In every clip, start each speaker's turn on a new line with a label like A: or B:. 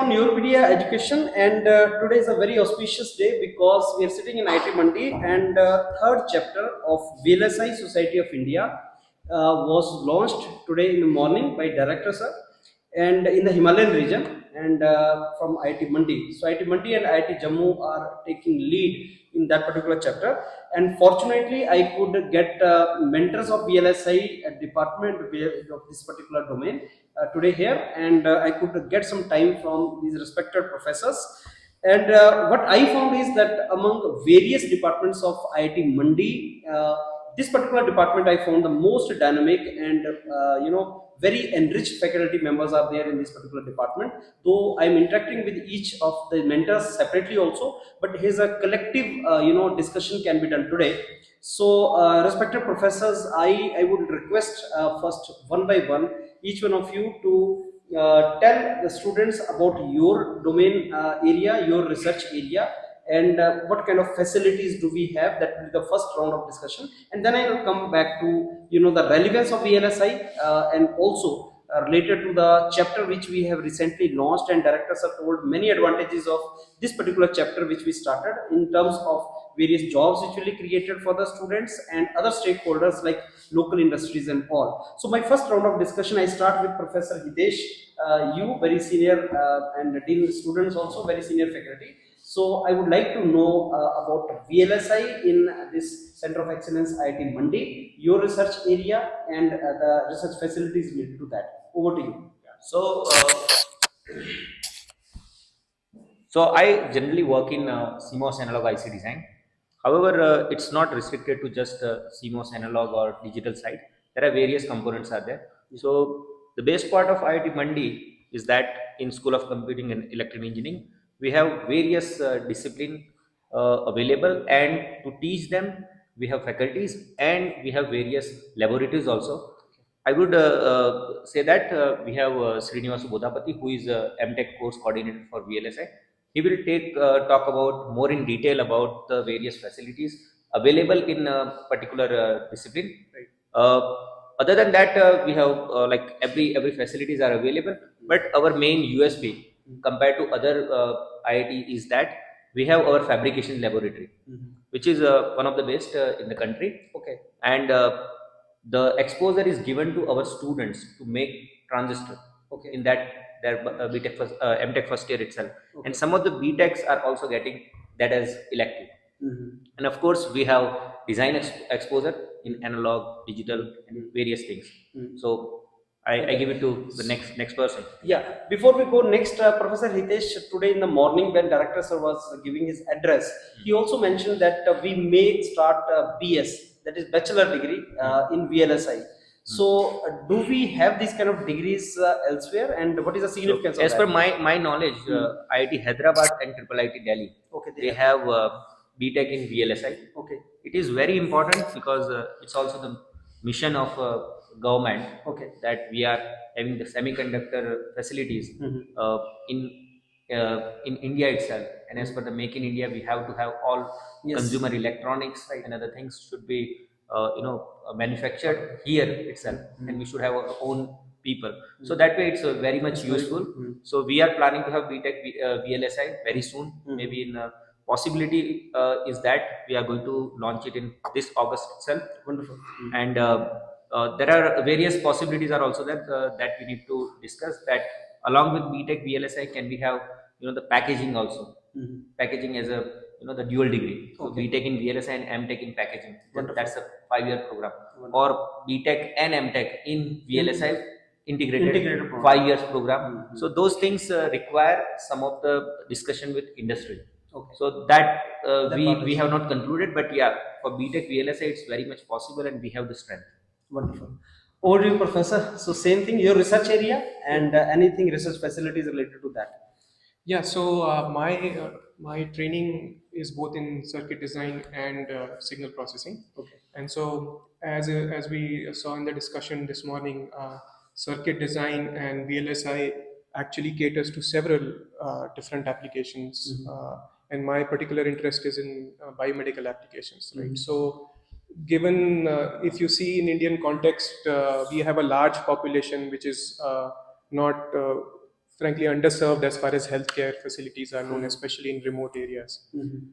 A: on YourPedia Education, and today is a very auspicious day because we are sitting in IIT Mandi, and third chapter of VLSI Society of India was launched today in the morning by Director Sir, and in the Himalayan region, and from IIT Mandi. So IIT Mandi and IIT Jammu are taking lead in that particular chapter, and fortunately I could get mentors of VLSI department of this particular domain today here, and I could get some time from these respected professors. And what I found is that among various departments of IIT Mandi, this particular department I found the most dynamic, and very enriched faculty members are there in this particular department. Though I'm interacting with each of the mentors separately also, but here's a collective discussion can be done today. So respected professors, I would request first one by one each one of you to tell the students about your domain area, your research area, and what kind of facilities do we have. That will be the first round of discussion, and then I will come back to the relevance of VLSI and also related to the chapter which we have recently launched, and directors have told many advantages of this particular chapter which we started in terms of various jobs which will be created for the students and other stakeholders like local industries and all. So my first round of discussion, I start with Professor Hitesh. You very senior and dean students also very senior faculty. So I would like to know about VLSI in this Center of Excellence IIT Mandi, your research area and the research facilities related to that. Over to you.
B: So I generally work in CMOS analog IC design. However, it's not restricted to just CMOS analog or digital side. There are various components are there. So the base part of IIT Mandi is that in School of Computing and Electrical Engineering, we have various discipline available, and to teach them, we have faculties and we have various laboratories also. I would say that we have Srinivas Bodhapati, who is a MTech course coordinator for VLSI. He will talk about more in detail about the various facilities available in a particular discipline. Right. Other than that, we have like every facilities are available, but our main USP compared to other IIT is that we have our fabrication laboratory, which is one of the best in the country.
A: Okay.
B: And the exposure is given to our students to make transistor.
A: Okay.
B: In that their BTech MTech first year itself. Okay. And some of the BTechs are also getting that as elective. And of course we have design exposure in analog, digital, and various things. So I give it to the next person.
A: Yeah, before we go next, Professor Hitesh, today in the morning when Director Sir was giving his address, he also mentioned that we may start BS, that is Bachelor degree in VLSI. So do we have these kind of degrees elsewhere, and what is the significance of
B: as
A: that?
B: per my knowledge, IIT Hyderabad and IIIT Delhi,
A: okay,
B: they have BTech in VLSI.
A: Okay.
B: It is very important because it's also the mission of government.
A: Okay.
B: That we are having the semiconductor facilities in India itself, and as per the Make in India, we have to have all consumer electronics and other things should be manufactured here itself, and we should have our own people. So that way it's very much useful. So we are planning to have BTech VLSI very soon. Maybe in possibility is that we are going to launch it in this August itself.
A: Wonderful.
B: And there are various possibilities are also there that we need to discuss. That along with BTech VLSI, can we have the packaging also, packaging as a the dual degree. So BTech in VLSI and MTech in packaging. That's a 5-year program. Or BTech and MTech in VLSI integrated 5 years program. So those things require some of the discussion with industry. Okay. So that we have not concluded, but yeah, for BTech VLSI it's very much possible, and we have the strength.
A: Wonderful. Over to you, Professor. So same thing, your research area and anything research facilities related to that.
C: Yeah, so my training is both in circuit design and signal processing.
A: Okay.
C: And so as we saw in the discussion this morning, circuit design and VLSI actually caters to several different applications. And my particular interest is in biomedical applications, right? So given if you see in Indian context, we have a large population which is not frankly underserved as far as healthcare facilities are known, especially in remote areas.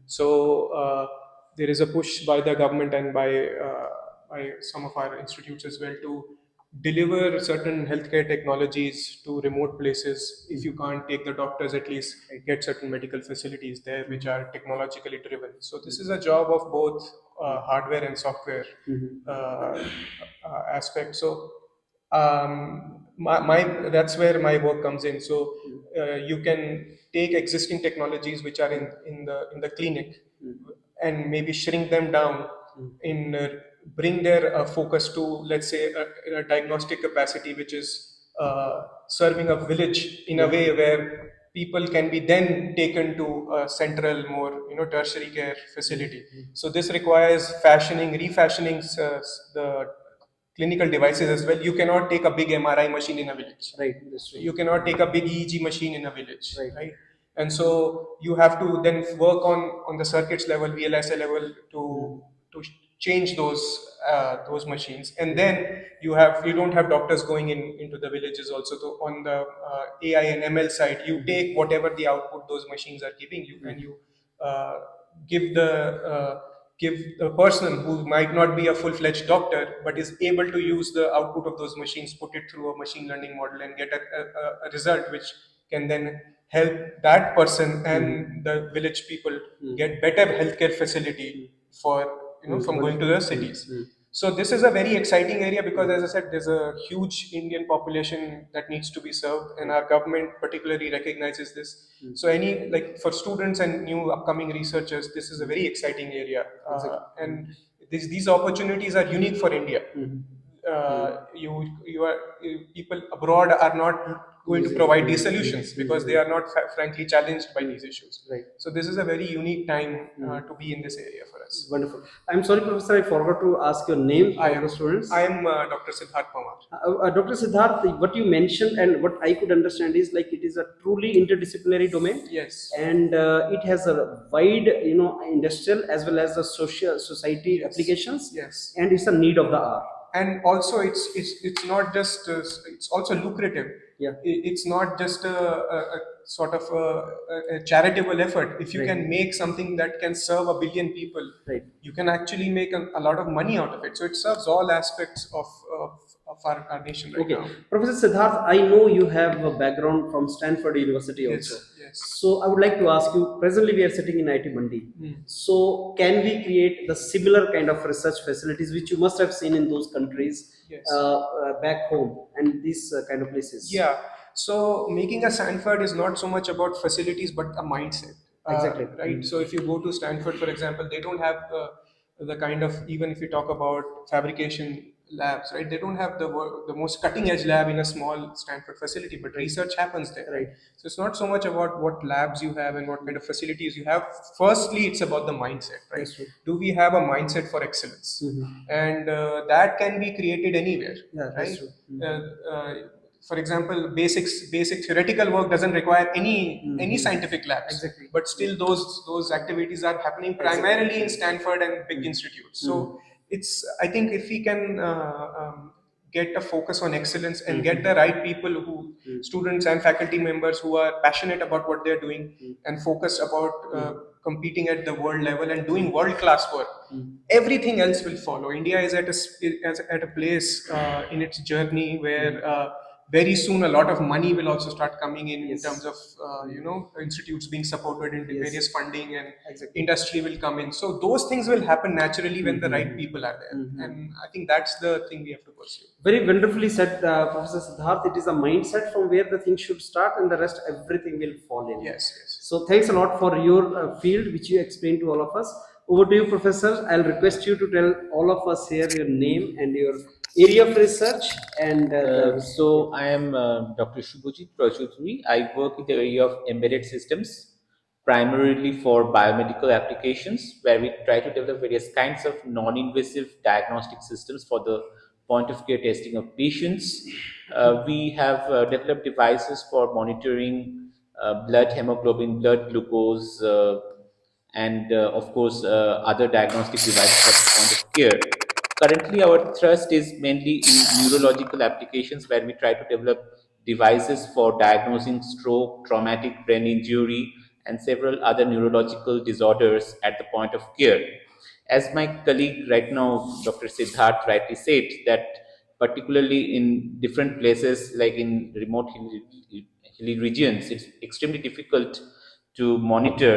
C: So there is a push by the government and by some of our institutes as well to deliver certain healthcare technologies to remote places. If you can't take the doctors, at least get certain medical facilities there which are technologically driven. So this is a job of both hardware and software aspect. So my that's where my work comes in. So you can take existing technologies which are in the clinic and maybe shrink them down in bring their focus to, let's say, a diagnostic capacity which is serving a village in a way where people can be then taken to a central, more tertiary care facility. So this requires refashioning the clinical devices as well. You cannot take a big MRI machine in a village.
A: Right. That's right.
C: You cannot take a big EEG machine in a village. Right. And so you have to then work on the circuits level, VLSI level, to change those machines. And then you don't have doctors going into the villages also. So on the AI and ML side, you take whatever the output those machines are giving you, and you uh, give the person who might not be a full-fledged doctor but is able to use the output of those machines, put it through a machine learning model, and get a result which can then help that person and the village people get better healthcare facility for from going to the cities. So this is a very exciting area because, as I said, there's a huge Indian population that needs to be served, and our government particularly recognizes this. So for students and new upcoming researchers, this is a very exciting area, and these opportunities are unique for India. People abroad are not going to provide these solutions because they are not frankly challenged by these issues.
A: Right.
C: So this is a very unique time to be in this area for us.
A: Wonderful. I'm sorry, Professor, I forgot to ask your name for the students.
C: I am Dr. Siddharth Pawar.
A: Dr. Siddharth, what you mentioned and what I could understand is like it is a truly interdisciplinary domain.
C: Yes.
A: And it has a wide, industrial as well as the society applications.
C: Yes.
A: And it's a need of the hour.
C: And also, it's not just it's also lucrative.
A: Yeah.
C: It's not just a sort of a charitable effort. If you can make something that can serve 1 billion people, you can actually make a lot of money out of it. So it serves all aspects of our nation right now.
A: Professor Siddharth, I know you have a background from Stanford University also.
C: Yes.
A: So I would like to ask you, presently we are sitting in IIT Mandi. So can we create the similar kind of research facilities which you must have seen in those countries back home and these kind of places?
C: Yeah. So making a Stanford is not so much about facilities but a mindset.
A: Exactly.
C: Right. So if you go to Stanford, for example, they don't have the kind of, even if you talk about fabrication labs, right? They don't have the most cutting edge lab in a small Stanford facility, but research happens there.
A: Right.
C: So it's not so much about what labs you have and what kind of facilities you have. Firstly, it's about the mindset, right? Do we have a mindset for excellence? And that can be created anywhere, right? For example, basic theoretical work doesn't require any scientific labs.
A: Exactly.
C: But still those activities are happening primarily in Stanford and big institutes. So I think if we can get a focus on excellence and get the right people, students and faculty members who are passionate about what they're doing and focused about competing at the world level and doing world-class work, everything else will follow. India is at a place in its journey where very soon a lot of money will also start coming in terms of institutes being supported in various funding, and industry will come in. So those things will happen naturally when the right people are there, and I think that's the thing we have to pursue.
A: Very wonderfully said, Professor Siddharth. It is a mindset from where the things should start, and the rest everything will fall in.
C: Yes.
A: So thanks a lot for your field which you explained to all of us. Over to you, Professor. I'll request you to tell all of us here your name and your area of research. And
B: so I am Dr. Shubhajit Prajutri. I work in the area of embedded systems, primarily for biomedical applications, where we try to develop various kinds of non-invasive diagnostic systems for the point of care testing of patients. We have developed devices for monitoring blood hemoglobin, blood glucose, and of course other diagnostic devices at the point of care. Currently, our thrust is mainly in neurological applications, where we try to develop devices for diagnosing stroke, traumatic brain injury, and several other neurological disorders at the point of care. As my colleague right now, Dr. Siddharth, rightly said, that particularly in different places like in remote hilly regions, it's extremely difficult to monitor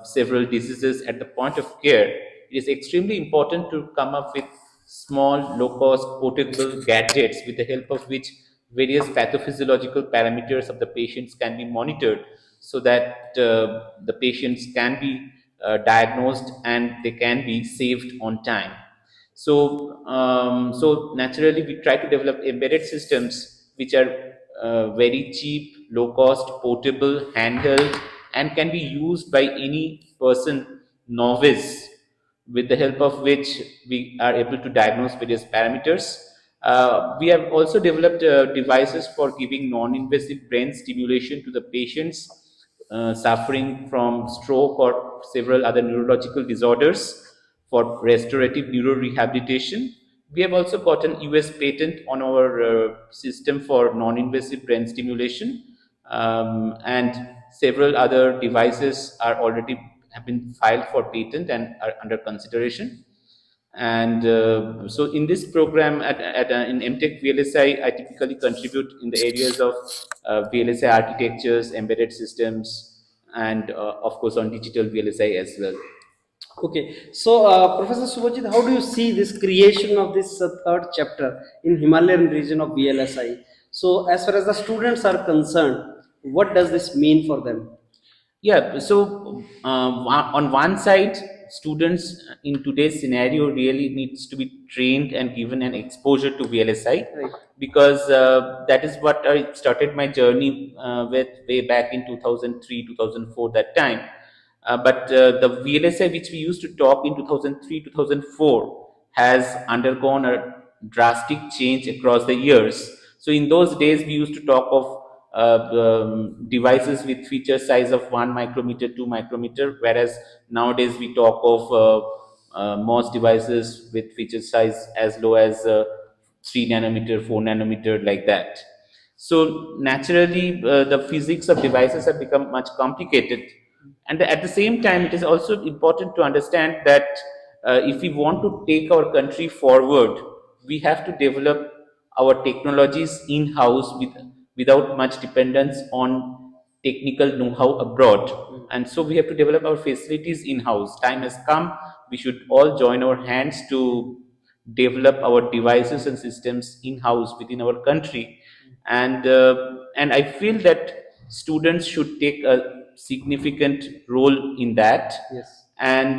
B: several diseases at the point of care. It is extremely important to come up with small, low-cost, portable gadgets with the help of which various pathophysiological parameters of the patients can be monitored so that the patients can be diagnosed and they can be saved on time. So naturally, we try to develop embedded systems which are very cheap, low cost, portable, handheld, and can be used by any person, novice, with the help of which we are able to diagnose various parameters. We have also developed devices for giving non-invasive brain stimulation to the patients suffering from stroke or several other neurological disorders for restorative neurorehabilitation. We have also got an US patent on our system for non-invasive brain stimulation, and several other devices are already have been filed for patent and are under consideration. And so in this program in MTech VLSI, I typically contribute in the areas of VLSI architectures, embedded systems, and of course on digital VLSI as well.
A: Okay, so Professor Subhajit, how do you see this creation of this third chapter in Himalayan region of VLSI? So, as far as the students are concerned, what does this mean for them?
B: Yeah, so on one side, students in today's scenario really needs to be trained and given an exposure to VLSI,
A: Right.
B: because that is what I started my journey with way back in 2003, 2004, that time. But the VLSI which we used to talk in 2003, 2004 has undergone a drastic change across the years. So in those days, we used to talk of devices with feature size of 1 micrometer, 2 micrometer, whereas nowadays we talk of most devices with feature size as low as 3 nanometer, 4 nanometer, like that. So naturally, the physics of devices have become much complicated. And at the same time, it is also important to understand that if we want to take our country forward, we have to develop our technologies in-house without much dependence on technical know-how abroad. And so we have to develop our facilities in-house. Time has come. We should all join our hands to develop our devices and systems in-house within our country. And I feel that students should take a significant role in that.
A: Yes.
B: And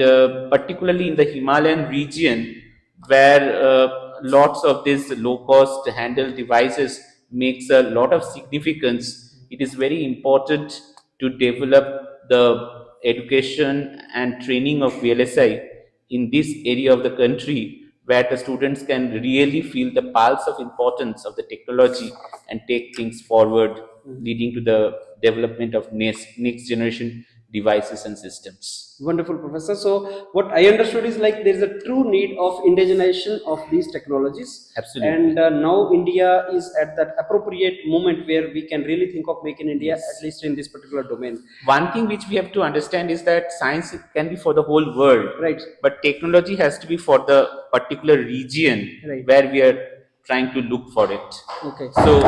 B: particularly in the Himalayan region, where lots of these low-cost handheld devices makes a lot of significance, it is very important to develop the education and training of VLSI in this area of the country, where the students can really feel the pulse of importance of the technology and take things forward, leading to the development of next generation devices and systems.
A: Wonderful, Professor. So, what I understood is like there is a true need of indigenization of these technologies.
B: Absolutely.
A: And now India is at that appropriate moment where we can really think of Make in India,
B: Yes.
A: at least in this particular domain.
B: One thing which we have to understand is that science can be for the whole world,
A: Right.
B: but technology has to be for the particular region
A: Right.
B: where we are trying to look for it.
A: Okay.
B: So,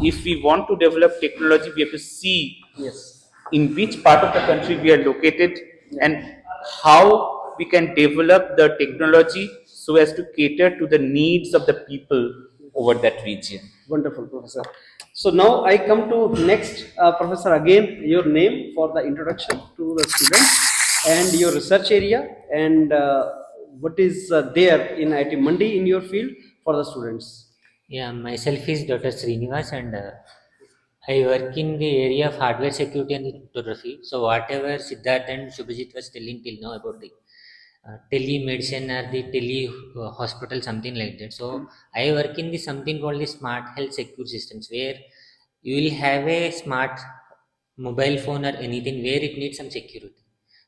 B: if we want to develop technology, we have to see
A: Yes.
B: in which part of the country we are located and how we can develop the technology so as to cater to the needs of the people over that region.
A: Wonderful, Professor. So now I come to next, Professor, again, your name for the introduction to the students and your research area and what is there in IIT Mandi in your field for the students.
D: Yeah, myself is Dr. Srinivas, and I work in the area of hardware security and cryptography. So whatever Siddharth and Shubhajit was telling till now about the telemedicine or the tele hospital, something like that. So I work in the something called the smart health secure systems, where you will have a smart mobile phone or anything where it needs some security.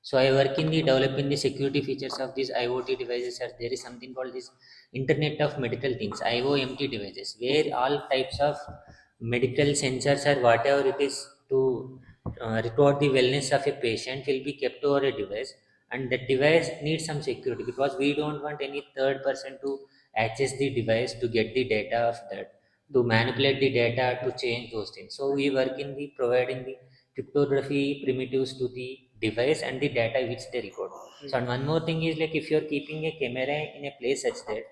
D: So I work in the developing the security features of these IoT devices, or there is something called this Internet of Medical Things, IoMT devices, where all types of medical sensors or whatever it is to record the wellness of a patient will be kept over a device, and the device needs some security because we don't want any third person to access the device to get the data of that, to manipulate the data, to change those things. So we work in the providing the cryptography primitives to the device and the data which they record. So and one more thing is like if you're keeping a camera in a place such that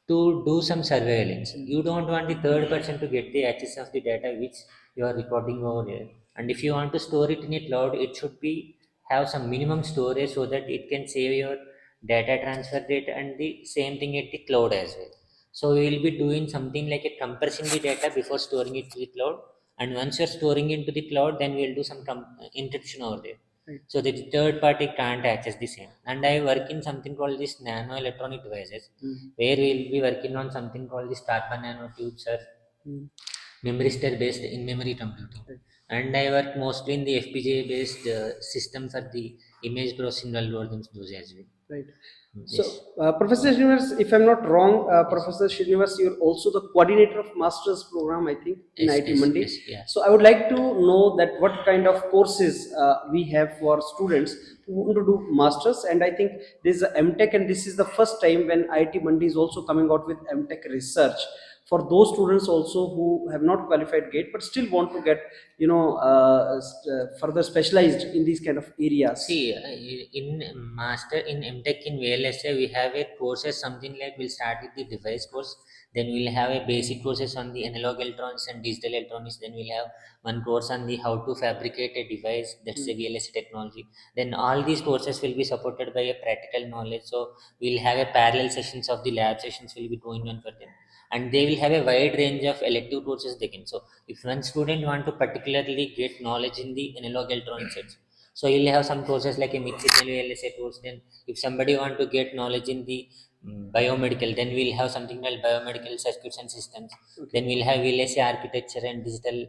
D: to do some surveillance, you don't want the third person to get the access of the data which you are recording over here. And if you want to store it in a cloud, it should be have some minimum storage so that it can save your data transfer rate, and the same thing at the cloud as well. So we will be doing something like a compressing the data before storing it to the cloud, and once you're storing into the cloud, then we'll do some encryption over there.
A: Right.
D: So the third party can't access the same. And I work in something called this nano electronic devices, where we'll be working on something called this DARPA nanotubes or memory star based in memory computing.
A: Right.
D: And I work mostly in the FPGA based system for the image processing algorithms, those as well.
A: Right.
D: Yes.
A: So, Professor Srinivas, if I'm not wrong, Professor Srinivas, you're also the coordinator of master's program, I think, in
D: Yes,
A: IIT
D: yes,
A: Mandi.
D: yes, yeah.
A: So, I would like to know that what kind of courses we have for students who want to do masters. And I think this is a MTech, and this is the first time when IIT Mandi is also coming out with MTech research for those students also who have not qualified GATE but still want to get further specialized in these kind of areas.
D: See, in master in MTech in VLSI, we have a courses something like we'll start with the device course, then we'll have a basic courses on the analog electronics and digital electronics, then we'll have one course on the how to fabricate a device, that's a VLSI technology. Then all these courses will be supported by a practical knowledge, so we'll have a parallel sessions of the lab sessions will be going on for them, and they will have a wide range of elective courses they can. So if one student want to particularly get knowledge in the analog electronics sets, so you'll have some courses like a mixed VLSI course. Then if somebody want to get knowledge in the biomedical, then we'll have something called biomedical circuits and systems. Then we'll have VLSI architecture and digital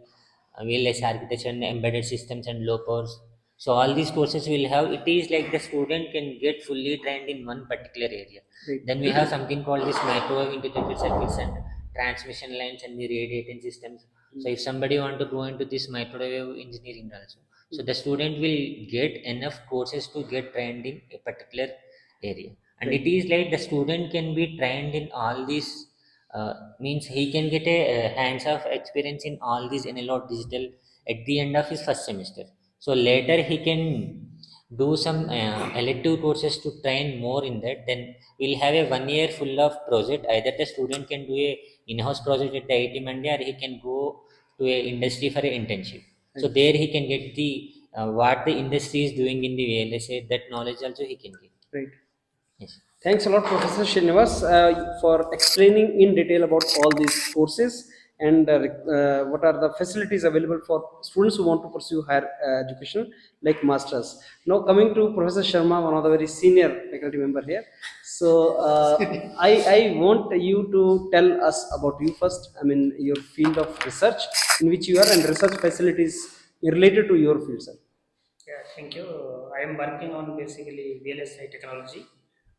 D: VLSI architecture and embedded systems and low powers. So all these courses will have, it is like the student can get fully trained in one particular area.
A: Right.
D: Then we have something called this microwave integrated circuits and transmission lines and the radiating systems. So if somebody want to go into this microwave engineering also, so the student will get enough courses to get trained in a particular area. And it is like the student can be trained in all these, means he can get a hands of experience in all these analog digital at the end of his first semester. So later he can do some elective courses to train more in that. Then we'll have a 1 year full of project. Either the student can do a in-house project at the IIT Mandi, or he can go to a industry for a internship. So there he can get the what the industry is doing in the VLSI, that knowledge also he can get.
A: Right.
D: Yes.
A: Thanks a lot, Professor Srinivas, for explaining in detail about all these courses and what are the facilities available for students who want to pursue higher education like masters. Now coming to Professor Sharma, one of the very senior faculty member here. So I want you to tell us about you first. I mean, your field of research in which you are and research facilities related to your field, sir.
E: Yeah, thank you. I am working on basically VLSI technology,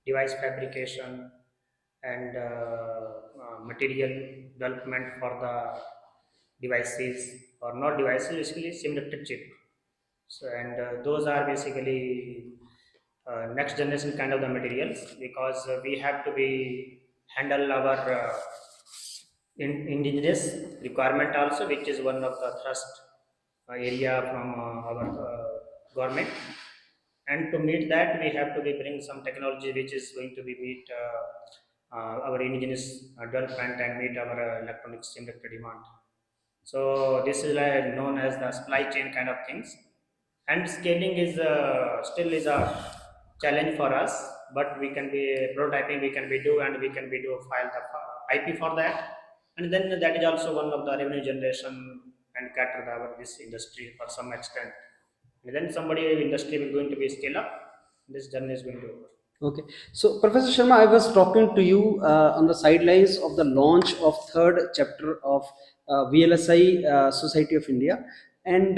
E: device fabrication, and material development for the devices, or not devices, basically semiconductor chip. So, and those are basically next generation kind of the materials, because we have to be handle our indigenous requirement also, which is one of the thrust area from our government. And to meet that, we have to be bring some technology which is going to be meet our indigenous development and meet our electronic semiconductor demand. So this is known as the supply chain kind of things, and scaling is still is a challenge for us. But we can be prototyping, we can be do, and we can be do file the IP for that, and then that is also one of the revenue generation and cater our this industry for some extent. And then somebody industry will going to be scale up. This journey is going to over.
A: Okay, so Professor Sharma, I was talking to you on the sidelines of the launch of third chapter of VLSI Society of India, and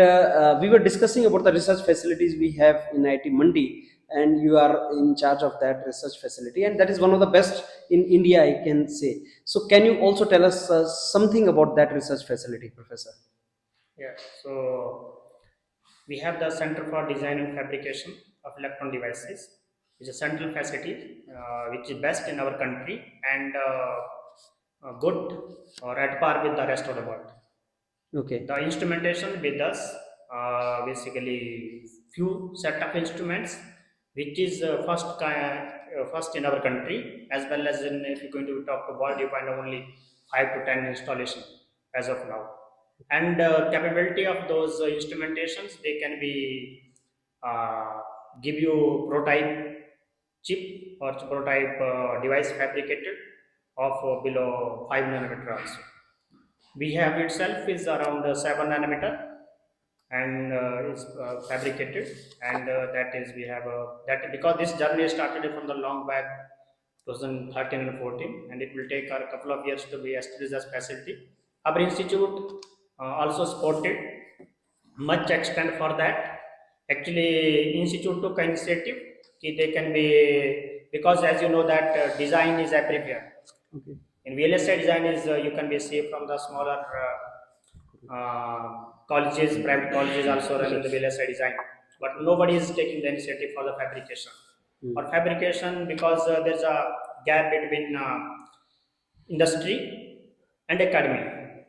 A: we were discussing about the research facilities we have in IIT Mandi. and you are in charge of that research facility, and that is one of the best in India, I can say. So can you also tell us something about that research facility, Professor?
E: Yeah, so we have the Center for Design and Fabrication of Electron Devices. It's a central facility which is best in our country and good or at par with the rest of the world.
A: Okay.
E: The instrumentation with us, basically few set of instruments, which is first in our country, as well as in, if you're going to talk the world, you find only 5 to 10 installation as of now. And capability of those instrumentations, they can be give you prototype chip or prototype device fabricated of below 5 nanometer also. We have itself is around 7 nanometer and is fabricated, and that is we have that, because this journey started from the long back 2013 and 14, and it will take a couple of years to be established as facility. Our institute also supported much extent for that. Actually, institute took initiative they can be, because as you know that design is everywhere.
A: Okay.
E: In VLSI design is you can be see from the smaller colleges, private colleges also running the VLSI design, but nobody is taking the initiative for the fabrication. Or fabrication, because there's a gap between industry and academia.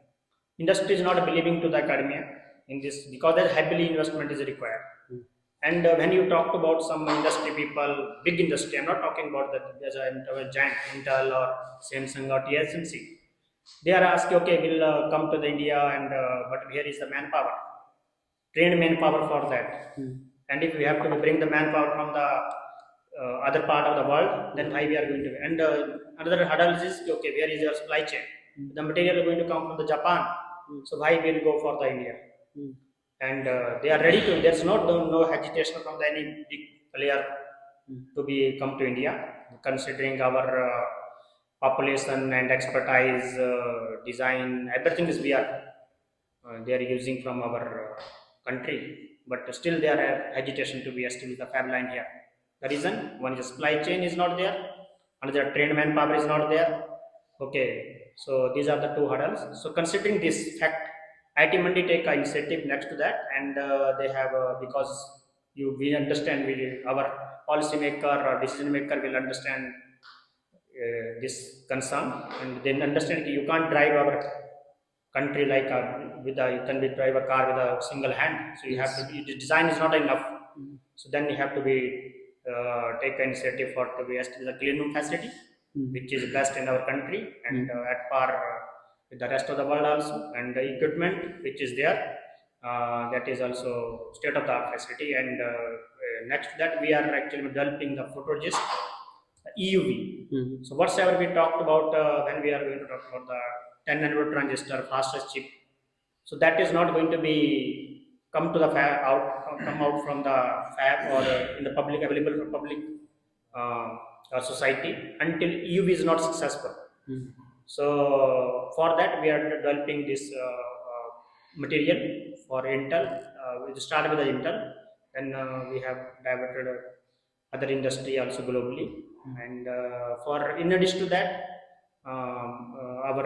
E: Industry is not believing to the academia in this, because that heavily investment is required. And when you talked about some industry people, big industry, I'm not talking about that there's a giant Intel or Samsung or TSMC. They are asking, okay, we'll come to the India, and but here is the manpower, trained manpower for that. And if we have to bring the manpower from the other part of the world, then why we are going to? And another hurdle is, okay, where is your supply chain? The material is going to come from the Japan, so why we'll go for the India? And they are ready to. There's no hesitation from any big player to be come to India, considering our population and expertise, design, everything is we are they are using from our country, but still there are hesitation to be established the fab line here. The reason, one is the supply chain is not there, another trained manpower is not there. Okay, so these are the two hurdles. So considering this fact, IIT Mandi take a initiative next to that, and they have because we understand, our policymaker or decision maker will understand this concern, and then understand that you can't drive our country like you can be drive a car with a single hand. So you have to the design is not enough. So then you have to be take initiative for to be establish a clean room facility, which is best in our country and at par with the rest of the world also, and the equipment which is there, that is also state of the art facility. And next to that, we are actually developing the photorist EUV. So whatsoever we talked about when we are going to talk about the 10 nanometer transistor fastest chip, so that is not going to be come to the come out from the fab or in the public, available for public society until EUV is not successful. So for that we are developing this material for Intel. We started with the Intel, and we have diverted other industry also globally. And for in addition to that, our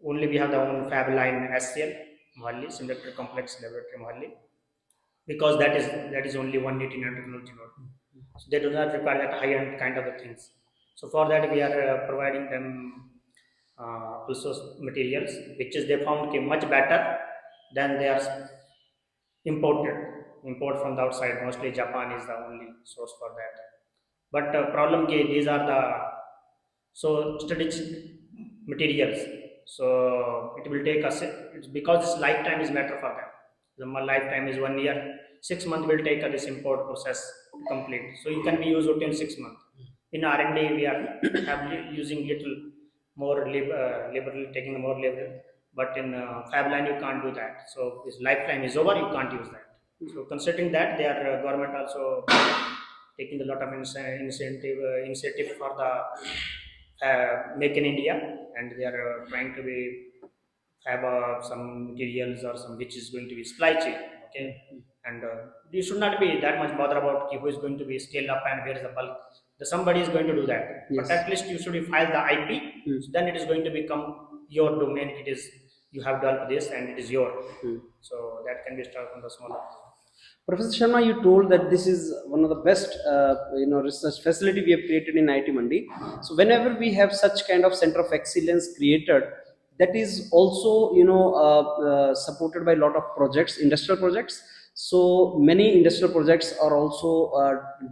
E: only we have the own fab line SCL Mohali, Semiconductor Complex Laboratory Mohali, because that is only 180 nanotechnology node. So they do not require that high-end kind of things. So for that we are providing them also materials which is they found much better than they are import from the outside. Mostly Japan is the only source for that. But problem these are the so strategic materials. So it will take us, because this lifetime is matter for them. The lifetime is 1 year. 6 months will take this import process to complete. So you can be used within 6 months. In R&D, we are using little more liberal, taking more liberal. But in fab line, you can't do that. So this lifetime is over, you can't use that. So considering that, their government also taking a lot of initiative for the Make in India, and they are trying to be have some materials or some which is going to be supply chain Okay, and you should not be that much bothered about who is going to be scaled up and where is the bulk. Somebody is going to do that,
A: Yes.
E: but at least you should file the IP. So then it is going to become your domain. It is, you have developed this and it is your. So that can be started from the smaller.
A: Professor Sharma, you told that this is one of the best, research facility we have created in IIT Mandi. So whenever we have such kind of center of excellence created, that is also, supported by a lot of projects, industrial projects. So many industrial projects are also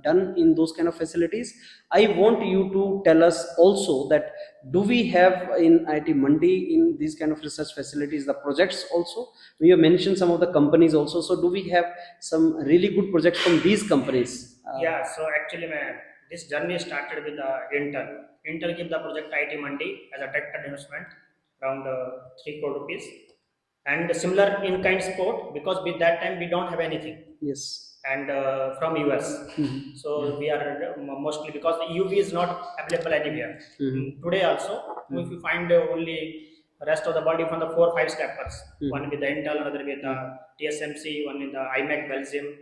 A: done in those kind of facilities. I want you to tell us also that do we have in IIT Mandi in these kind of research facilities the projects also? You mentioned some of the companies also. So do we have some really good projects from these companies?
E: Yeah, so actually, this journey started with the Intel. Intel gave the project IIT Mandi as a direct investment around 3 crore rupees, and similar in kind sport, because with that time we don't have anything.
A: Yes.
E: And from US, so we are mostly, because the UV is not available anywhere. Today also, if you find only rest of the body from the 4 or 5 steppers, one with the Intel, another with the TSMC, one with the IMEC Belgium.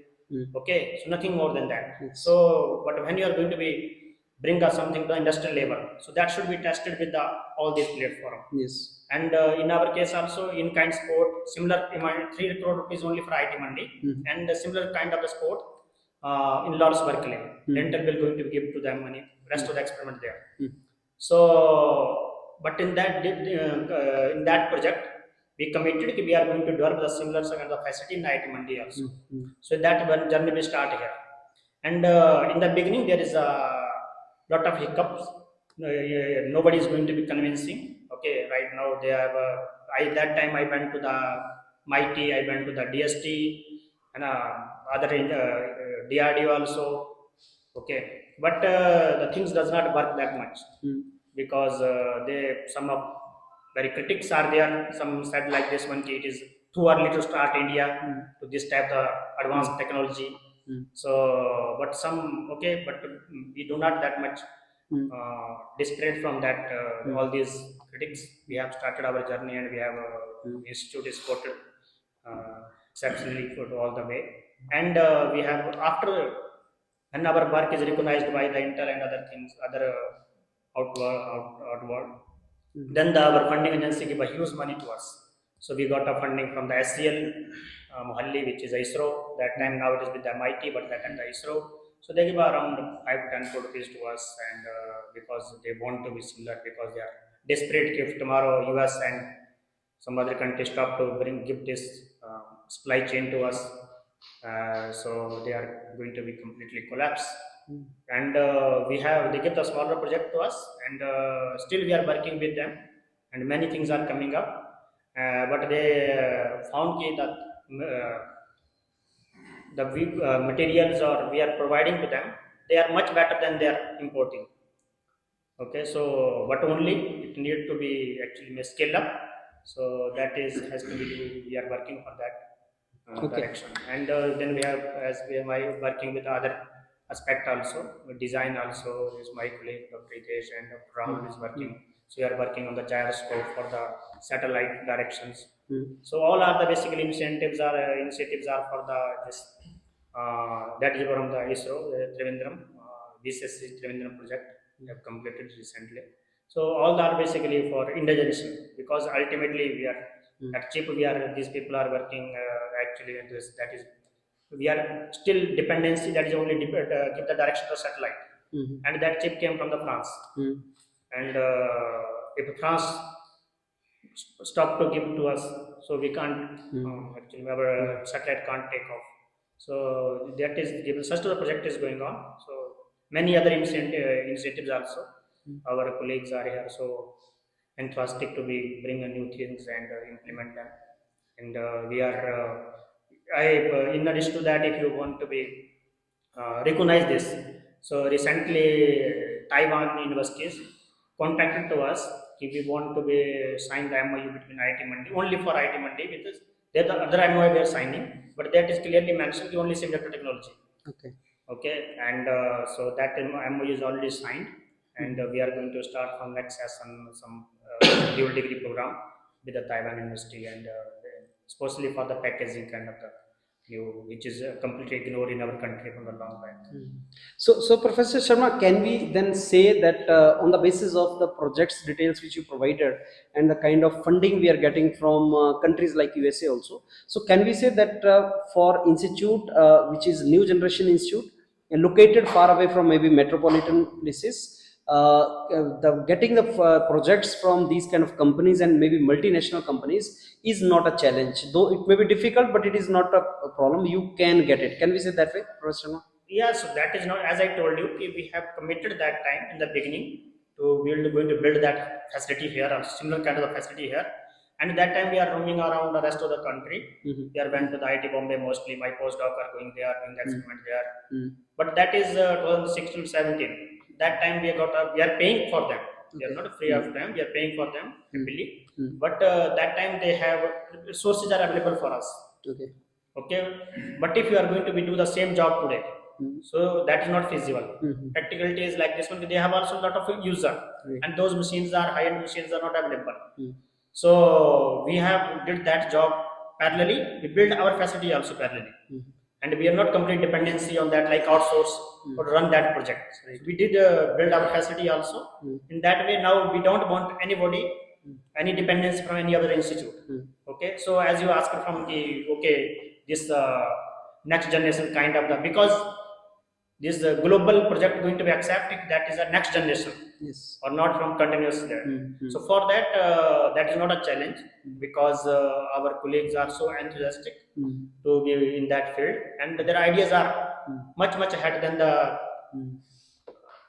E: Okay, so nothing more than that.
A: Yes.
E: So, but when you are going to be bring us something to the industrial level, so that should be tested with the all these platform.
A: Yes.
E: And in our case also, in kind sport, similar 3 crore rupees only for IIT Mandi, and a similar kind of the sport in Lawrence Berkeley. Intel will going to give to them money, rest of the experiment there. So, but in that project, we committed that we are going to develop the similar kind of facility in IIT Mandi also. So that one journey will start here. And in the beginning, there is a lot of hiccups. Nobody is going to be convincing. Okay, right now they have. That time I went to the MIT, I went to the DST, and other DRDO also. Okay, but the things does not work that much, because some of very critics are there. Some said like this one, it is too early to start India to this type of advanced technology. So, but some, okay, but we do not that much disparate from that. All these critics, we have started our journey, and we have institute is quoted exceptionally good all the way. And we have, after when our work is recognized by the Intel and other things, other outward, then our funding agency give a huge money to us. So we got a funding from the SCL Mohalli, which is ISRO. That time, now it is with the MIT, but that time the ISRO. So they give around 5 to 10 crore rupees to us, and because they want to be similar, because they are desperate if tomorrow US and some other country stop to give this supply chain to us. So they are going to be completely collapse. And they give the smaller project to us, and still we are working with them, and many things are coming up. But they found that the materials or we are providing to them, they are much better than they are importing. Okay, so but only it need to be actually scaled up. So that has to be, we are working for that direction. And then we have, as we are working with other aspect also, design also is my colleague Dr. Ritesh, and Dr. Rahul is working. So we are working on the gyroscope for the satellite directions. So all are the basically initiatives are for the this that is from the ISRO Trivandrum VCSC Trivandrum project we have completed recently. So all are basically for indigenisation, because ultimately we are at chip, these people are working actually in this, that is, we are still dependency, that is only give the direction of satellite, and that chip came from the France. And if France stop to give to us, so we can't actually our satellite can't take off. So that is given, such a project is going on. So many other incentives also. Our colleagues are here, so enthusiastic to be bring new things and implement them. And we are. In addition to that, if you want to be recognize this, so recently Taiwan universities contacted to us if we want to be sign the MOU between IIT Mandi, only for IIT Mandi, because there the other MOU we are signing, but that is clearly mentioned only semiconductor technology. Okay, and so that MOU is already signed, and we are going to start from next session some dual degree program with the Taiwan University, and especially for the packaging kind of the which is completely ignored in our country from the long back.
A: So Professor Sharma, can we then say that on the basis of the projects details which you provided and the kind of funding we are getting from countries like USA also, so can we say that for institute which is new generation institute and located far away from maybe metropolitan places, getting the projects from these kind of companies and maybe multinational companies is not a challenge, though it may be difficult, but it is not a problem. You can get it. Can we say that way, Professor Sharma?
E: Yeah, so that is not, as I told you, we have committed that time in the beginning to going to build that facility here, or similar kind of a facility here. And that time we are roaming around the rest of the country. We are went to the IIT Bombay mostly. My postdoc are going there, doing the experiment there. But that is 2016 to 17. That time we are paying for them. We are not free of time. We are paying for them happily. But that time they have resources are available for us. Okay. But if you are going to be do the same job today, so that is not feasible. Practicality is like this one. They have also a lot of user, and those machines are high-end machines are not available. So we have did that job parallelly. We build our facility also parallelly, and we are not complete dependency on that like outsource or run that project. We did build our facility also. In that way, now we don't want anybody any dependency from any other institute. Okay, so as you asked from the this next generation kind of the, because this global project going to be accepted, that is a next generation, or not from continuous learning. So for that, that is not a challenge, because our colleagues are so enthusiastic to be in that field, and their ideas are much ahead than the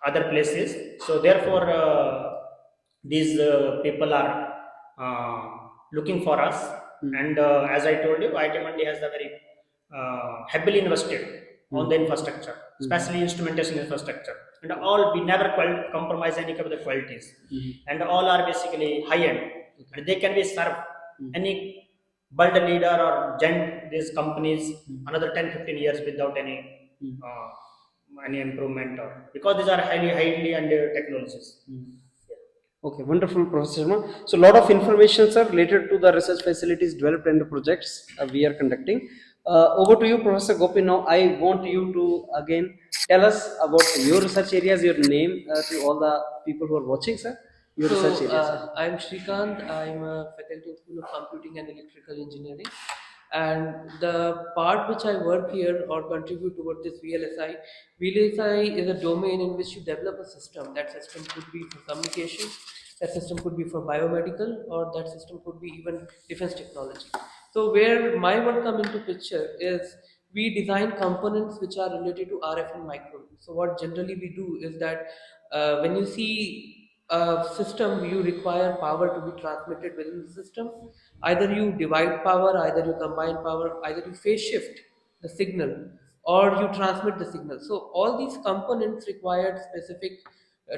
E: other places. So therefore, these people are looking for us, and as I told you, IIT Mandi has a very heavily invested on the infrastructure, especially instrumentation infrastructure, and all we never compromise any of the qualities, and all are basically high end, and they can be served any world leader or gent these companies another 10-15 years without any improvement, or because these are highly under technologies.
A: Okay, wonderful, Professor Sharma. So, a lot of information, sir, related to the research facilities developed and the projects we are conducting. Over to you, Professor Gopi. Now, I want you to again tell us about your research areas, your name to all the people who are watching, sir. Your research areas.
F: I'm Shrikant. I'm a faculty in School of Computing and Electrical Engineering. And the part which I work here or contribute towards this VLSI, VLSI is a domain in which you develop a system. That system could be for communication, that system could be for biomedical, or that system could be even defense technology. So where my work come into picture is we design components which are related to RF and microwave. So what generally we do is that when you see a system, you require power to be transmitted within the system. Either you divide power, either you combine power, either you phase shift the signal, or you transmit the signal. So all these components require specific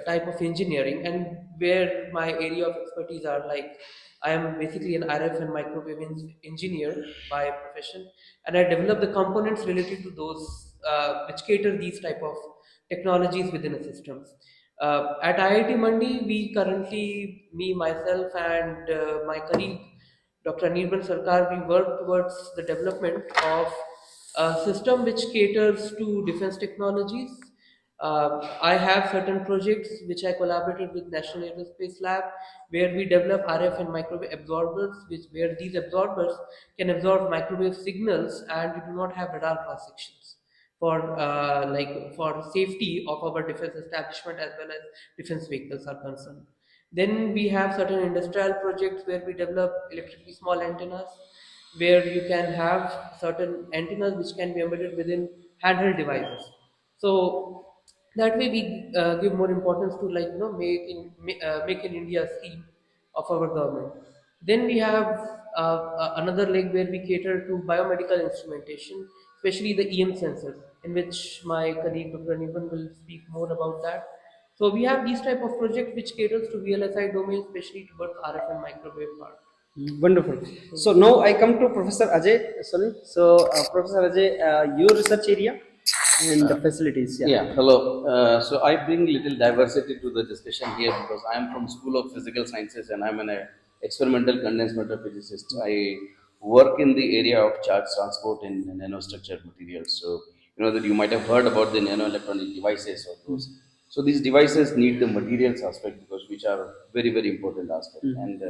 F: type of engineering, and where my area of expertise are like I am basically an RF and microwave engineer by profession, and I develop the components related to those which cater these type of technologies within a system. At IIT Mandi, we currently, me, myself, and my colleague, Dr. Anirban Sarkar, we work towards the development of a system which caters to defense technologies. I have certain projects which I collaborated with National Aerospace Lab, where we develop RF and microwave absorbers, where these absorbers can absorb microwave signals, and we do not have radar cross sections for safety of our defense establishment as well as defense vehicles are concerned. Then we have certain industrial projects where we develop electrically small antennas, where you can have certain antennas which can be embedded within handheld devices. So that way we give more importance to make in India scheme of our government. Then we have another leg where we cater to biomedical instrumentation, especially the EM sensors, in which my colleague Dr. Nivan will speak more about that. So we have these type of projects which caters to VLSI domain, especially towards RF and microwave part.
A: Wonderful. So now I come to Professor Ajay. Sorry. So Professor Ajay, your research area and the facilities.
G: Yeah. Hello. So I bring little diversity to the discussion here because I am from School of Physical Sciences and I'm an experimental condensed matter physicist. I work in the area of charge transport in nanostructured materials. So, you know that you might have heard about the nanoelectronic devices or those. So these devices need the materials aspect because which are very, very important aspect. And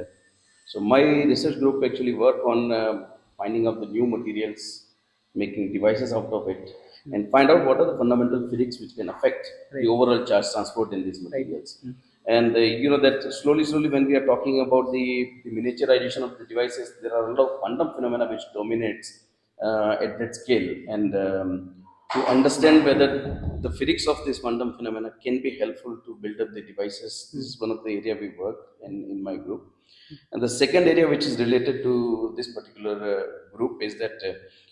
G: so my research group actually work on finding out the new materials, making devices out of it, and find out what are the fundamental physics which can affect the overall charge transport in these materials. And you know that slowly, when we are talking about the miniaturization of the devices, there are a lot of quantum phenomena which dominates at that scale. And to understand whether the physics of this quantum phenomena can be helpful to build up the devices, this is one of the area we work in my group. And the second area which is related to this particular group is that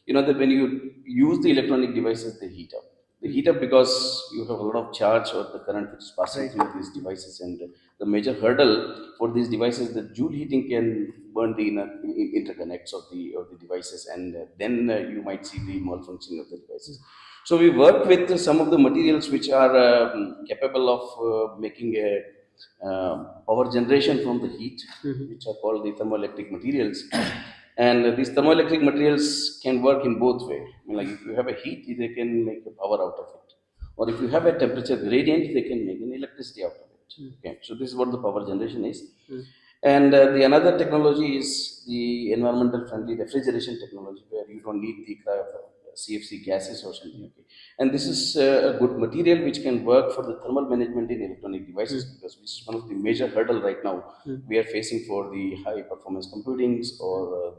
G: you know that when you use the electronic devices, they heat up. They heat up because you have a lot of charge or the current which is passing through these devices, and the major hurdle for these devices that joule heating can burn the inner interconnects of the devices, and then you might see the malfunctioning of the devices. So we work with some of the materials which are capable of making a power generation from the heat, which are called the thermoelectric materials. And these thermoelectric materials can work in both ways. I mean, like if you have a heat, they can make a power out of it. Or if you have a temperature gradient, they can make an electricity out of it. Okay, so this is what the power generation is. And the another technology is the environmental friendly refrigeration technology, where you don't need the CFC gases or something. Okay. And this is a good material which can work for the thermal management in electronic devices, because which is one of the major hurdle right now we are facing for the high performance computings or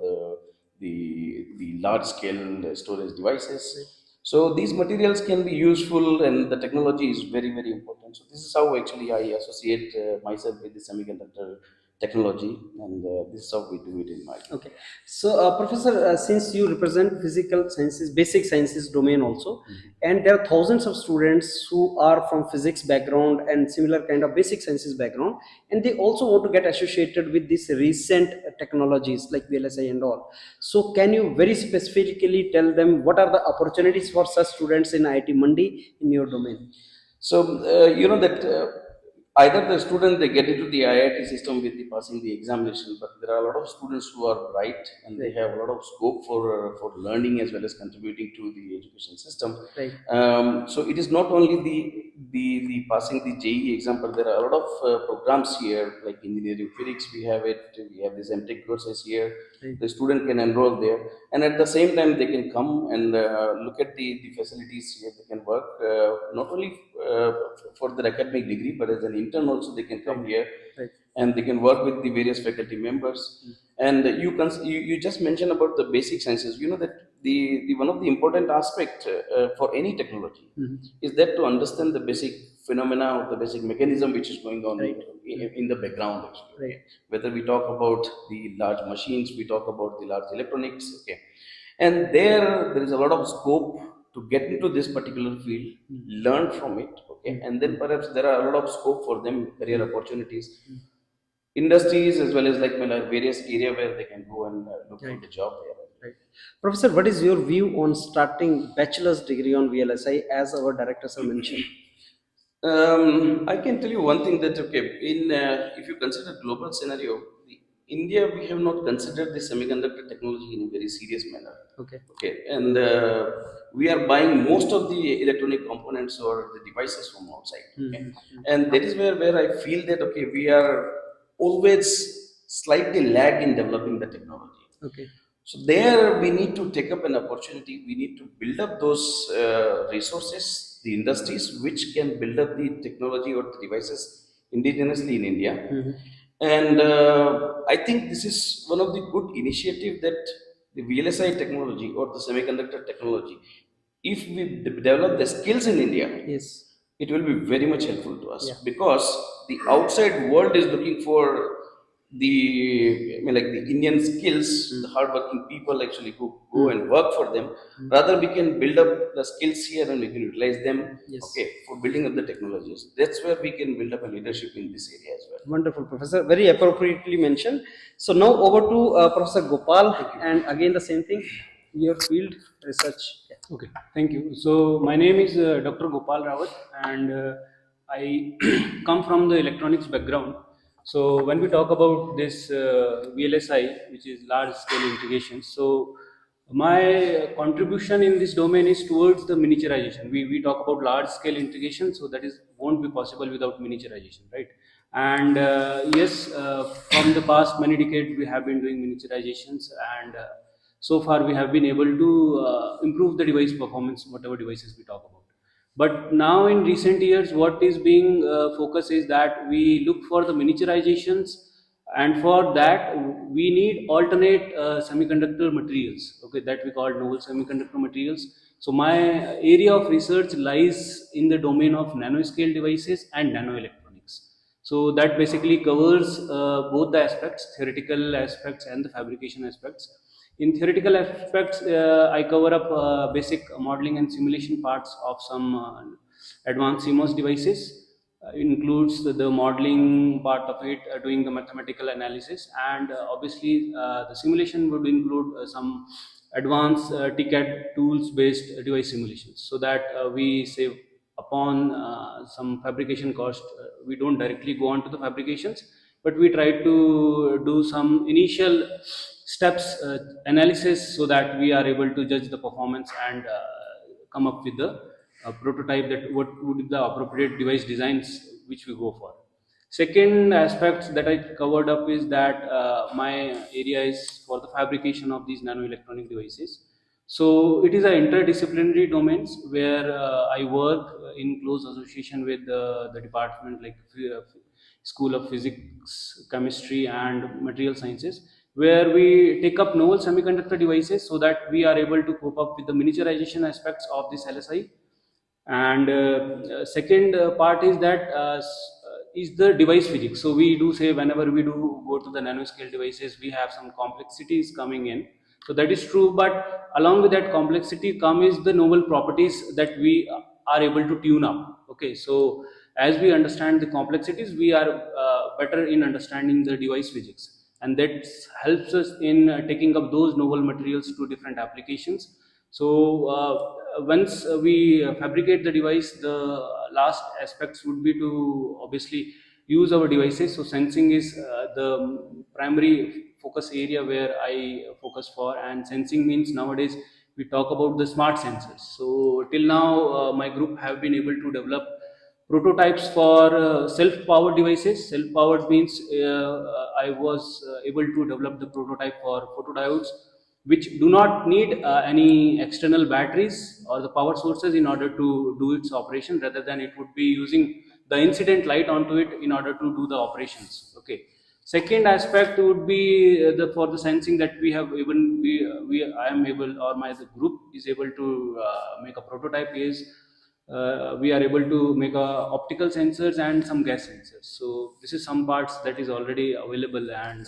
G: the large scale storage devices. So these materials can be useful, and the technology is very, very important. So this is how actually I associate myself with the semiconductor technology, and this is how we do it in my.
A: Okay, so Professor, since you represent physical sciences, basic sciences domain also, and there are thousands of students who are from physics background and similar kind of basic sciences background, and they also want to get associated with these recent technologies like VLSI and all. So can you very specifically tell them what are the opportunities for such students in IIT Mandi in your domain?
G: So you know that either the student they get into the IIT system with the passing the examination, but there are a lot of students who are bright and they have a lot of scope for learning as well as contributing to the education system.
A: Right.
G: So it is not only the passing the JEE exam, but there are a lot of programs here like engineering physics. We have it. We have this MTech Courses here.
A: Right.
G: The student can enroll there, and at the same time they can come and look at the facilities here. They can work not only for their academic degree, but as an intern also they can come here.
A: Right.
G: And they can work with the various faculty members. And you just mentioned about the basic sciences. You know that the one of the important aspect for any technology is that to understand the basic phenomena or the basic mechanism which is going on in the background actually.
A: Right.
G: Whether we talk about the large machines, we talk about the large electronics, okay, and there is a lot of scope to get into this particular field, learn from it, okay, and then perhaps there are a lot of scope for them, career opportunities, industries as well as like various area where they can go and look for the job there.
A: Right. Professor, what is your view on starting bachelor's degree on VLSI as our directors have mentioned?
G: I can tell you one thing that okay, in if you consider global scenario, India we have not considered the semiconductor technology in a very serious manner. Okay, and we are buying most of the electronic components or the devices from outside. Okay? And that is where I feel that okay, we are always slightly lag in developing the technology.
A: Okay.
G: So there we need to take up an opportunity. We need to build up those resources, the industries which can build up the technology or the devices indigenously in India. And I think this is one of the good initiative that the VLSI technology or the semiconductor technology, if we develop the skills in India,
A: Yes.
G: it will be very much helpful to us.
A: Yeah.
G: Because the outside world is looking for like the Indian skills, the hardworking people actually who go and work for them. Rather, we can build up the skills here and we can utilize them.
A: Yes.
G: Okay, for building up the technologies. That's where we can build up a leadership in this area as well.
A: Wonderful, Professor. Very appropriately mentioned. So now over to Professor Gopal, and again the same thing, your field research.
H: Okay, thank you. So my name is Dr. Gopal Rawat, and I come from the electronics background. So when we talk about this VLSI, which is large scale integration, so my contribution in this domain is towards the miniaturization. We talk about large scale integration, so that is won't be possible without miniaturization, right? And yes, from the past many decades we have been doing miniaturizations, and so far we have been able to improve the device performance, whatever devices we talk about. But now in recent years, what is being focused is that we look for the miniaturizations, and for that we need alternate semiconductor materials, okay, that we call novel semiconductor materials. So my area of research lies in the domain of nanoscale devices and nanoelectronics. So that basically covers both the aspects, theoretical aspects and the fabrication aspects. In theoretical aspects, I cover up basic modeling and simulation parts of some advanced CMOS devices. Includes the modeling part of it, doing the mathematical analysis, and obviously the simulation would include some advanced TCAD tools based device simulations, so that we save upon some fabrication cost. We don't directly go on to the fabrications, but we try to do some initial steps analysis, so that we are able to judge the performance and come up with the prototype that what would be the appropriate device designs which we go for. Second aspect that I covered up is that my area is for the fabrication of these nanoelectronic devices. So it is an interdisciplinary domains where I work in close association with the department like School of Physics, Chemistry and Material Sciences, where we take up novel semiconductor devices so that we are able to cope up with the miniaturization aspects of this LSI. And second part is that is the device physics. So we do say whenever we do go to the nanoscale devices, we have some complexities coming in. So that is true, but along with that complexity comes the novel properties that we are able to tune up. Okay, so as we understand the complexities, we are better in understanding the device physics, and that helps us in taking up those novel materials to different applications. So once we fabricate the device, the last aspects would be to obviously use our devices. So sensing is the primary focus area where I focus for, and sensing means nowadays we talk about the smart sensors. So till now my group have been able to develop prototypes for self-powered devices. Self-powered means I was able to develop the prototype for photodiodes, which do not need any external batteries or the power sources in order to do its operation, rather than it would be using the incident light onto it in order to do the operations. Okay. Second aspect would be the for the sensing that we have even we I am able, or my the group is able to make a prototype is we are able to make optical sensors and some gas sensors. So this is some parts that is already available, and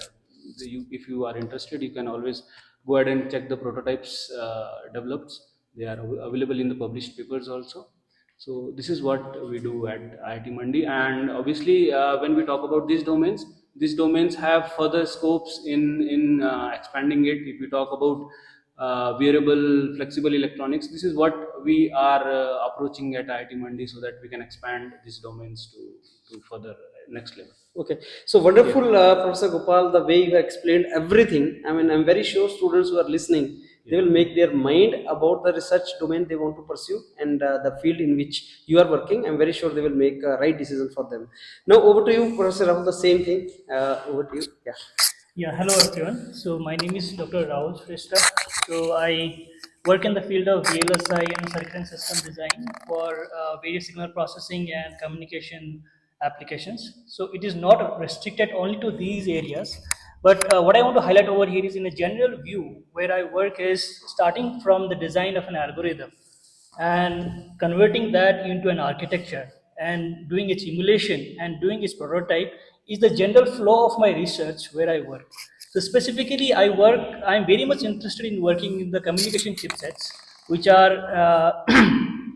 H: if you are interested, you can always go ahead and check the prototypes developed. They are available in the published papers also. So this is what we do at IIT Mandi, and obviously when we talk about these domains have further scopes in expanding it. If we talk about wearable flexible electronics, this is what we are approaching at IIT Mandi, so that we can expand these domains to further next level.
A: Okay, so wonderful, Professor Gopal, the way you explained everything. I mean, I'm very sure students who are listening, they will make their mind about the research domain they want to pursue, and the field in which you are working. I'm very sure they will make a right decision for them. Now, over to you, Professor Rahul, the same thing. Over to you. Yeah.
I: Yeah, hello everyone. So my name is Dr. Rahul Shrestha. So I work in the field of VLSI and circuit and system design for various signal processing and communication applications. So it is not restricted only to these areas, but what I want to highlight over here is in a general view where I work is starting from the design of an algorithm and converting that into an architecture and doing its emulation and doing its prototype is the general flow of my research where I work. So specifically, I'm very much interested in working in the communication chipsets, which are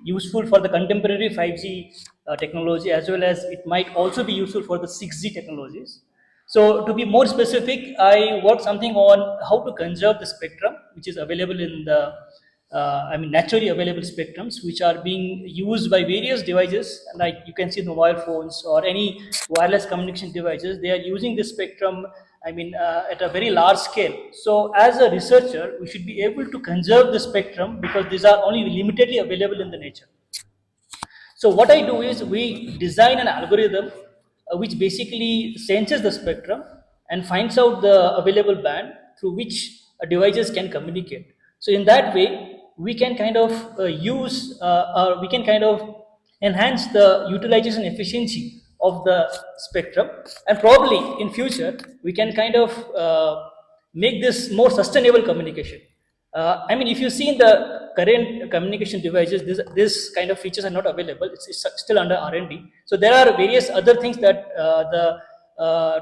I: useful for the contemporary 5G technology, as well as it might also be useful for the 6G technologies. So to be more specific, I work something on how to conserve the spectrum, which is available in the naturally available spectrums, which are being used by various devices, like you can see mobile phones or any wireless communication devices. They are using this spectrum, at a very large scale. So, as a researcher, we should be able to conserve the spectrum because these are only limitedly available in the nature. So what I do is we design an algorithm which basically senses the spectrum and finds out the available band through which devices can communicate. So in that way, we can kind of or we can kind of enhance the utilization efficiency of the spectrum, and probably in future we can kind of make this more sustainable communication. If you see in the current communication devices, this kind of features are not available. It's still under R&D. So there are various other things that the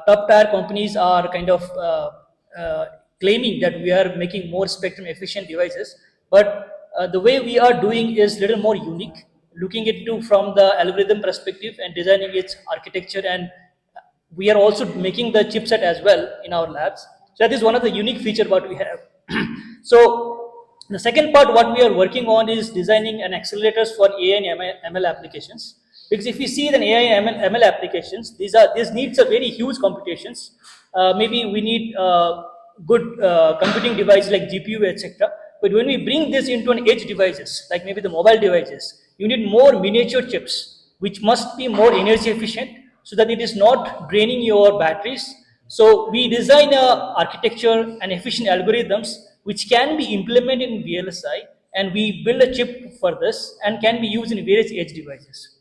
I: top tier companies are kind of claiming that we are making more spectrum efficient devices. But the way we are doing is little more unique, looking into from the algorithm perspective and designing its architecture, and we are also making the chipset as well in our labs. So that is one of the unique feature what we have. So the second part what we are working on is designing an accelerators for AI and ML applications. Because if you see the AI and ML applications, these needs a very huge computations. Maybe we need good computing devices like GPU, etc. But when we bring this into an edge devices, like maybe the mobile devices, you need more miniature chips, which must be more energy efficient so that it is not draining your batteries. So we design a architecture and efficient algorithms which can be implemented in VLSI, and we build a chip for this and can be used in various edge devices.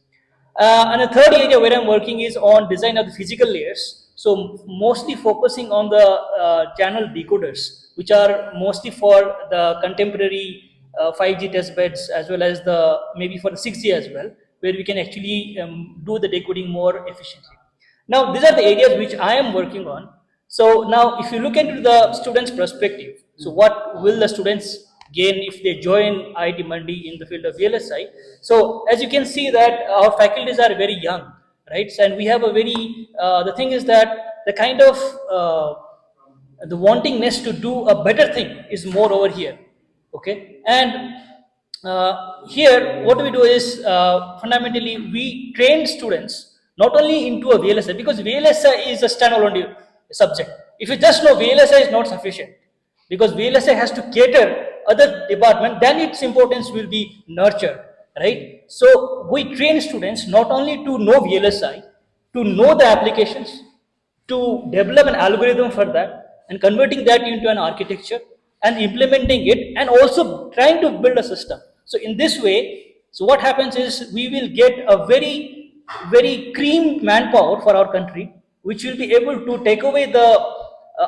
I: And the third area where I'm working is on design of the physical layers. So mostly focusing on the channel decoders, which are mostly for the contemporary 5G test beds, as well as the maybe for the 6G as well, where we can actually do the decoding more efficiently. Now, these are the areas which I am working on. So now, if you look into the students' perspective, so what will the students gain if they join IIT Mandi in the field of VLSI? So as you can see that our faculties are very young, right? And we have a very, the thing is that the kind of, the wantingness to do a better thing is more over here, okay? And here, what we do is fundamentally we train students not only into a VLSI, because VLSI is a standalone subject. If you just know VLSI is not sufficient, because VLSI has to cater other department, then its importance will be nurtured, right? So we train students not only to know VLSI, to know the applications, to develop an algorithm for that, and converting that into an architecture and implementing it, and also trying to build a system. So in this way, so what happens is we will get a very cream manpower for our country, which will be able to take away the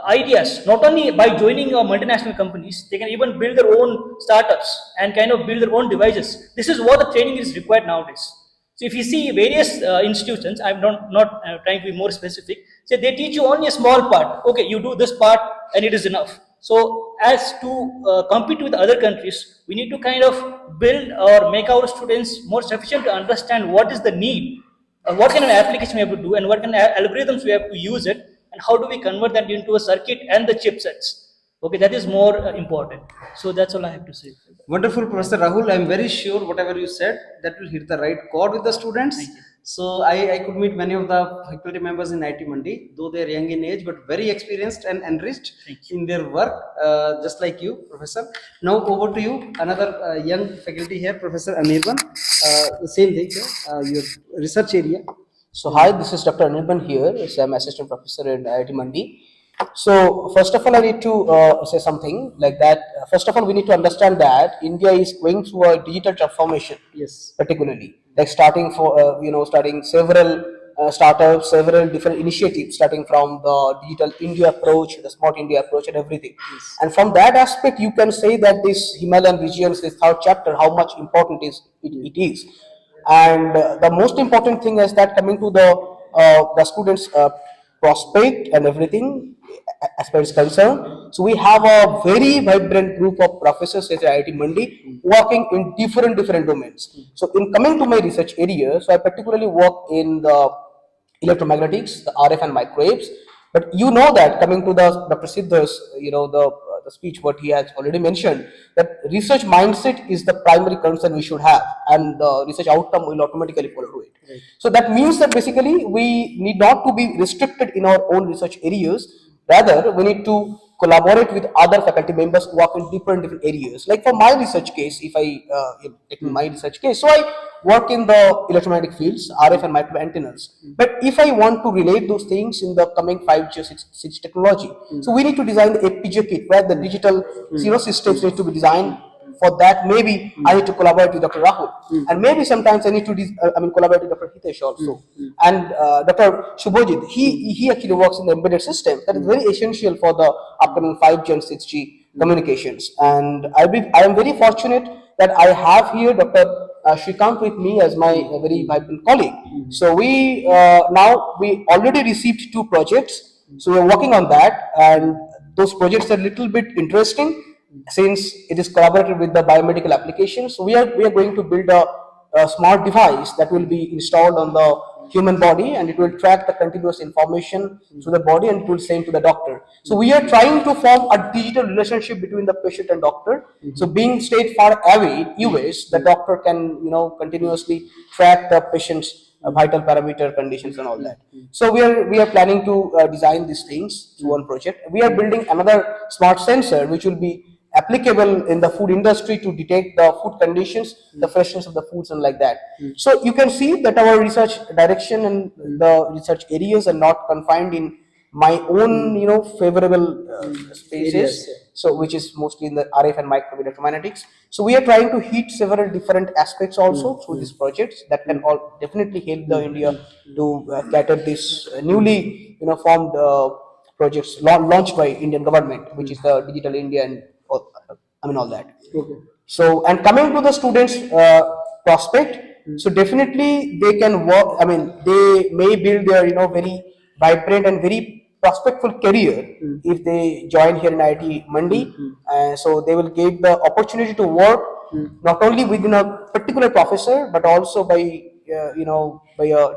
I: ideas. Not only by joining multinational companies, they can even build their own startups and kind of build their own devices. This is what the training is required nowadays. So if you see various institutions, I'm not trying to be more specific, say they teach you only a small part. Okay, you do this part and it is enough. So as to compete with other countries, we need to kind of build or make our students more sufficient to understand what is the need, what kind of application we have to do, and what kind of algorithms we have to use it, and how do we convert that into a circuit and the chipsets. Okay, that is more important. So that's all I have to say.
A: Wonderful, Professor Rahul. I'm very sure whatever you said, that will hit the right chord with the students. So I could meet many of the faculty members in IIT Mandi, though they are young in age, but very experienced and enriched in their work, just like you, Professor. Now over to you, another young faculty here, Professor Anirban. The same thing, your research area.
J: So hi, this is Dr. Anirban here. So I'm assistant professor in IIT Mandi. So first of all, I need to say something like that. First of all, we need to understand that India is going through a digital transformation.
A: Yes.
J: Particularly, like starting several startups, several different initiatives, starting from the digital India approach, the smart India approach, and everything.
A: Yes.
J: And from that aspect, you can say that this Himalayan regions, this third chapter, how much important it is. And the most important thing is that coming to the students' prospect and everything as far as concerned. So we have a very vibrant group of professors at IIT Mandi working in different domains. So in coming to my research area, so I particularly work in the electromagnetics, the RF and microwaves. But you know that coming to the Dr. Siddhar's, the the speech what he has already mentioned, that research mindset is the primary concern we should have, and the research outcome will automatically follow to it. Right. So that means that basically we need not to be restricted in our own research areas. Rather, we need to collaborate with other faculty members who work in different areas. Like for my research case, if I take my research case, so I work in the electromagnetic fields, RF and microwave antennas. But if I want to relate those things in the coming 5G or 6G technology, so we need to design the FPGA kit where the digital zero systems need to be designed. For that, maybe I need to collaborate with Dr. Rahul, and maybe sometimes I need to collaborate with Dr. Hitesh also, and Dr. Shubhojit. He actually works in the embedded system. That is very essential for the upcoming 5G and 6G communications. And I am very fortunate that I have here Dr. Shrikant with me as my very vibrant colleague. So we already received 2 projects. So we are working on that, and those projects are a little bit interesting, since it is collaborated with the biomedical applications. So we are going to build a smart device that will be installed on the human body, and it will track the continuous information to the body, and it will send to the doctor. So we are trying to form a digital relationship between the patient and doctor. So being stayed far away, US, the doctor can continuously track the patient's vital parameter conditions and all that. So we are planning to design these things through one project. We are building another smart sensor which will be applicable in the food industry to detect the food conditions, the freshness of the foods and like that. So you can see that our research direction and the research areas are not confined in my own favorable spaces, so which is mostly in the RF and microwave electromagnetics. So we are trying to hit several different aspects also through these projects that can all definitely help the India to cater this newly formed projects launched by Indian government, which is the Digital India and all that. Okay. So, and coming to the students' prospect, so definitely they can work. They may build their very vibrant and very prospectful career if they join here in IIT Mandi. So they will get the opportunity to work not only within a particular professor, but also by by a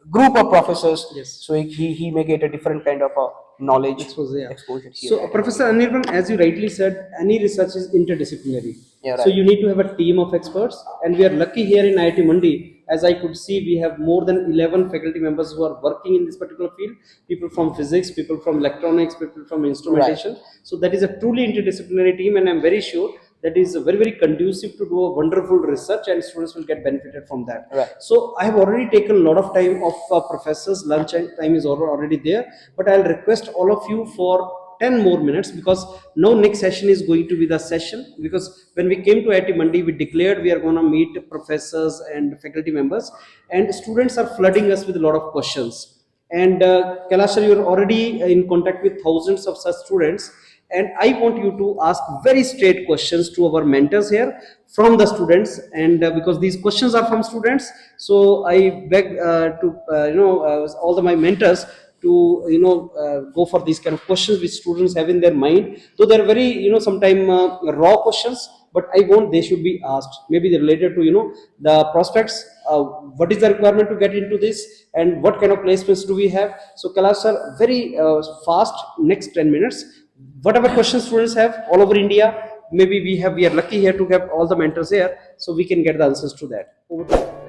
J: group of professors. Yes. So he may get a different kind of a knowledge exposure here.
A: So Professor Anirban, as you rightly said, any research is interdisciplinary.
J: Yeah, right.
A: So you need to have a team of experts, and we are lucky here in IIT Mandi. As I could see, we have more than 11 faculty members who are working in this particular field. People from physics, people from electronics, people from instrumentation. Right. So that is a truly interdisciplinary team, and I'm very sure that is very, very conducive to do a wonderful research, and students will get benefited from that. Right. So I have already taken a lot of time of professors. Lunch time is already there, but I'll request all of you for 10 more minutes, because now next session is going to be the session, because when we came to IIT Mandi, we declared we are going to meet professors and faculty members, and students are flooding us with a lot of questions. And Kailash sir, you're already in contact with thousands of such students, and I want you to ask very straight questions to our mentors here from the students, and because these questions are from students, so I beg all my mentors to go for these kind of questions which students have in their mind, though they're very sometime raw questions, but I want they should be asked. Maybe they're related to the prospects, what is the requirement to get into this, and what kind of placements do we have. So Kailash sir, very fast, next 10 minutes, whatever questions students have all over India, maybe we are lucky here to have all the mentors here, so we can get the answers to that. Over to you.